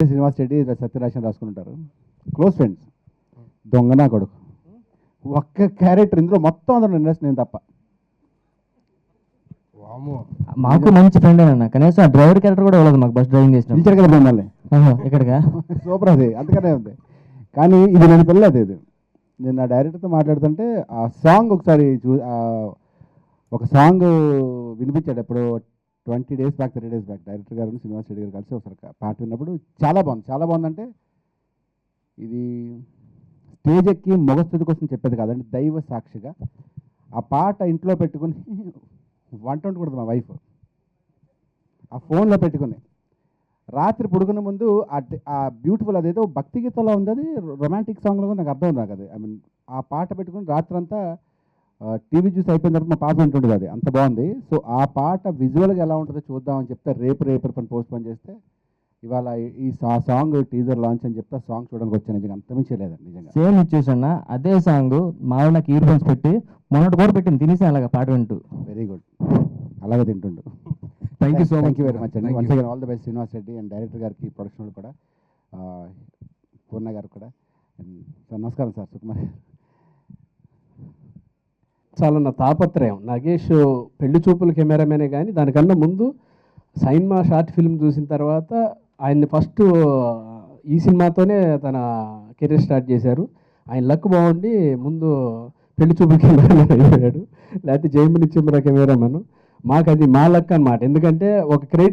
శ్రీనివాస్ రెడ్డి సత్యరాశన్ రాసుకుంటారు, close friends. దొంగనా కొడుకు ఒక్క క్యారెక్టర్ ఇందులో మొత్తం అందరూ ఇండస్ట్రీ నేను తప్ప. మాకు మంచి ఫ్రెండ్ అన్న, కనీసం ఆ డ్రైవర్ క్యారెక్టర్ కూడా ఇవ్వలేదు మాకు, బస్ డ్రైవింగ్ చేసిన పిలిచారు కదా మిమ్మల్ని ఇక్కడిగా. సూపర్, అది అందుకనే ఉంది. కానీ ఇది నేను పిల్లలేదు. ఇది నేను నా డైరెక్టర్తో మాట్లాడుతుంటే ఆ సాంగ్ ఒకసారి ఒక సాంగ్ వినిపించాడు ఎప్పుడు 20 days back 30 days back director గారు శ్రీనివాస్ రెడ్డి గారు కలిసి ఒకసారి పాట విన్నప్పుడు చాలా బాగుంది. చాలా బాగుందంటే ఇది స్టేజ్ ఎక్కి మొగస్థుతి కోసం చెప్పేది కాదండి, దైవ సాక్షిగా ఆ పాట ఇంట్లో పెట్టుకుని వంట వండకూడదు మా వైఫ్, ఆ ఫోన్లో పెట్టుకుని రాత్రి పడుకునే ముందు ఆ బ్యూటిఫుల్ అదేదో భక్తి గీతంలో ఉంది, అది రొమాంటిక్ సాంగ్లో నాకు అర్థం ఉంది నాకు అది. ఐ మీన్ ఆ పాట పెట్టుకుని రాత్రి అంతా టీవీ చూసి అయిపోయిన తర్వాత మా పాప వింటుంటుంది, అది అంత బాగుంది. సో ఆ పాట విజువల్గా ఎలా ఉంటుందో చూద్దామని చెప్తే రేపు పని పోస్ట్ పోన్ చేస్తే ఇవాళ ఈ సాంగ్ టీజర్ లాంచ్ అని చెప్తే సాంగ్ చూడడానికి వచ్చాను. నిజంగా అంతమించే లేదండి నిజంగా. సేమ్ ఇచ్చేసన్నా అదే సాంగ్ మా నాకు ఇయర్ ఫోన్స్ పెట్టి మొన్నటి కూడా పెట్టింది తినేసి అలాగా పాట వింటూ. వెరీ గుడ్, అలాగే తింటుండు. Thank you so much, very much అండి. Once again all the best Srinivas Reddy and director గారికి, ప్రొడక్షన్ కూడా పూర్ణ గారికి కూడా. సార్ నమస్కారం సార్. సుకుమార్ చాలా నా తాపత్రయం. నాగేష్ పెళ్లి చూపుల కెమెరామెనే కానీ దానికన్నా ముందు సైన్మా షార్ట్ ఫిల్మ్ చూసిన తర్వాత ఆయన్ని ఫస్ట్ ఈ సినిమాతోనే తన కెరీర్ స్టార్ట్ చేశారు. ఆయన లక్ బాగుండి ముందు పెళ్లి చూపుల కెమెరామెన్ అయ్యాడు, లేకపోతే జైమిని చిమ్రా కెమెరామెన్. మాకు అది మా లక్ అనమాట. ఎందుకంటే ఒక క్రెడిట్